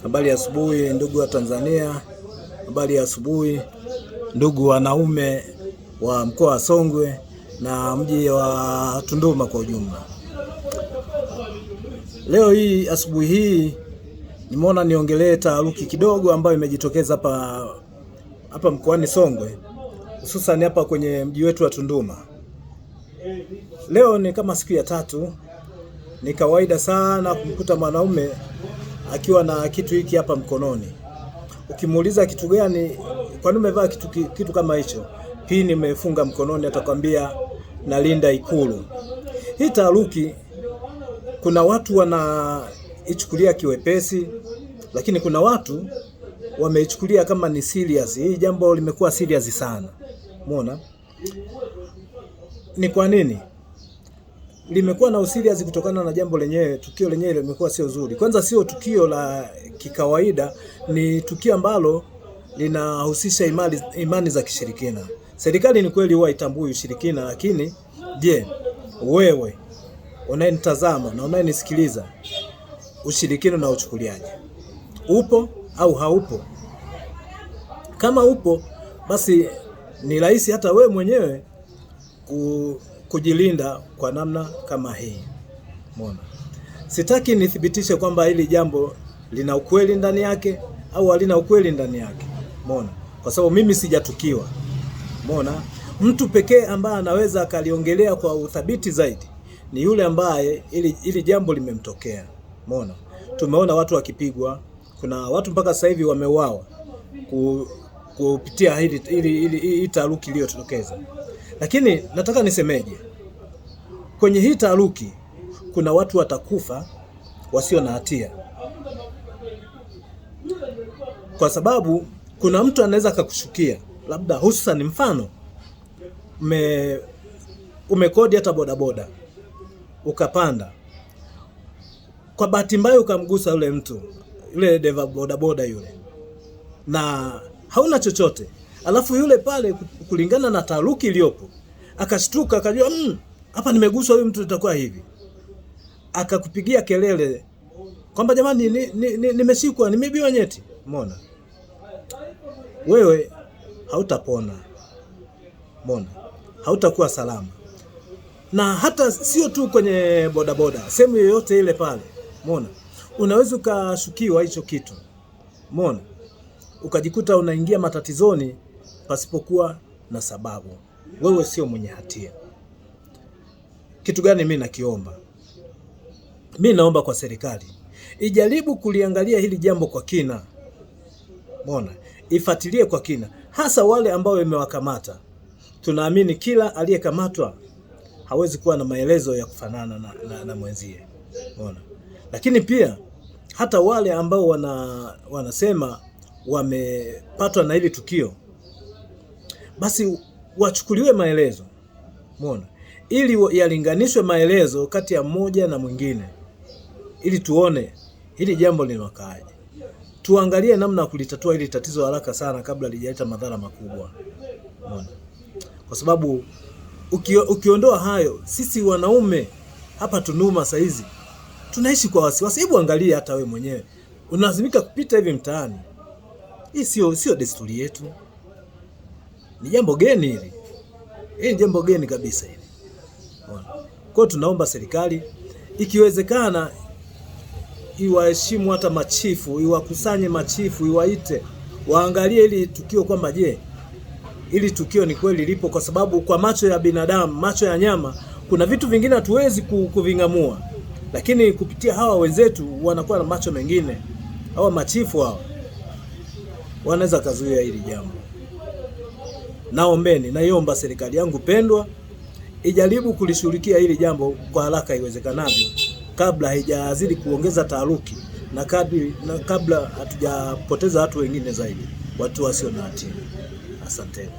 Habari ya asubuhi ndugu wa Tanzania, habari ya asubuhi ndugu wanaume wa mkoa wa Songwe na mji wa Tunduma kwa ujumla. Leo hii asubuhi hii nimeona niongelee taharuki kidogo ambayo imejitokeza hapa mkoani Songwe, hususan hapa kwenye mji wetu wa Tunduma. Leo ni kama siku ya tatu, ni kawaida sana kumkuta mwanaume akiwa na kitu hiki hapa mkononi. Ukimuuliza kitu gani, kwa nini umevaa kitu kama hicho? Pini imefunga mkononi, atakwambia nalinda Ikulu. Hii taharuki, kuna watu wanaichukulia kiwepesi, lakini kuna watu wameichukulia kama ni serious. Hii jambo limekuwa serious sana. Umeona? Ni kwa nini limekuwa na userious? Kutokana na jambo lenyewe, tukio lenyewe limekuwa sio zuri. Kwanza sio tukio la kikawaida, ni tukio ambalo linahusisha imani za kishirikina. Serikali ni kweli huwa itambui ushirikina, lakini je, wewe unayenitazama na unayenisikiliza, ushirikina na uchukuliaje? Upo au haupo? Kama upo, basi ni rahisi hata wewe mwenyewe kujilinda kwa namna kama hii. Umeona? Sitaki nithibitishe kwamba hili jambo lina ukweli ndani yake au halina ukweli ndani yake. Umeona? Kwa sababu mimi sijatukiwa. Umeona? Mtu pekee ambaye anaweza akaliongelea kwa uthabiti zaidi ni yule ambaye ili jambo limemtokea. Umeona? Tumeona watu wakipigwa, kuna watu mpaka sasa hivi wameuawa kupitia hii taharuki iliyotokeza. Lakini nataka nisemeje? Kwenye hii taharuki kuna watu watakufa wasio na hatia. Kwa sababu kuna mtu anaweza akakushukia, labda hususan mfano umekodi hata bodaboda, ukapanda, kwa bahati mbaya ukamgusa yule mtu, yule dereva bodaboda yule, na hauna chochote. Alafu yule pale, kulingana na taharuki iliyopo, akashtuka, akajua hapa nimeguswa, huyu mtu itakuwa hivi, akakupigia kelele kwamba jamani, nimeshikwa, nimeibiwa nyeti. Umeona? Wewe hautapona. Umeona? Hautakuwa salama. Na hata sio tu kwenye bodaboda, sehemu yoyote ile pale. Umeona? Unaweza ukashukiwa hicho kitu. Umeona? Ukajikuta unaingia matatizoni pasipokuwa na sababu. Wewe sio mwenye hatia. Kitu gani mimi nakiomba? Mimi naomba kwa serikali ijaribu kuliangalia hili jambo kwa kina. Umeona? Ifuatilie kwa kina, hasa wale ambao wamewakamata. Tunaamini kila aliyekamatwa hawezi kuwa na maelezo ya kufanana na mwenzie. Umeona? Lakini pia hata wale ambao wanasema wamepatwa na hili tukio, basi wachukuliwe maelezo. Umeona? Ili yalinganishwe maelezo kati ya mmoja na mwingine, ili tuone hili jambo linakaaje. Tuangalie namna ya kulitatua hili tatizo haraka sana kabla lijaleta madhara makubwa. Umeona? Kwa sababu ukiondoa hayo, sisi wanaume hapa Tunduma saa hizi tunaishi kwa wasiwasi. Hebu angalia hata wewe mwenyewe, unalazimika kupita hivi mtaani. Hii sio desturi yetu. Ni jambo geni hili. Hii ni jambo geni kabisa hili. Unaona? Kwa tunaomba serikali ikiwezekana iwaheshimu hata machifu, iwakusanye machifu, iwaite, waangalie ili tukio kwamba je, ili tukio ni kweli lipo, kwa sababu kwa macho ya binadamu, macho ya nyama, kuna vitu vingine hatuwezi kuvingamua. Lakini kupitia hawa wenzetu wanakuwa na macho mengine. Hawa machifu hawa wanaweza kazuia hili jambo. Naombeni, naiomba serikali yangu pendwa ijaribu kulishughulikia hili jambo kwa haraka iwezekanavyo, kabla haijazidi kuongeza taharuki na kabla hatujapoteza watu wengine zaidi, watu wasio na hatia. Asanteni.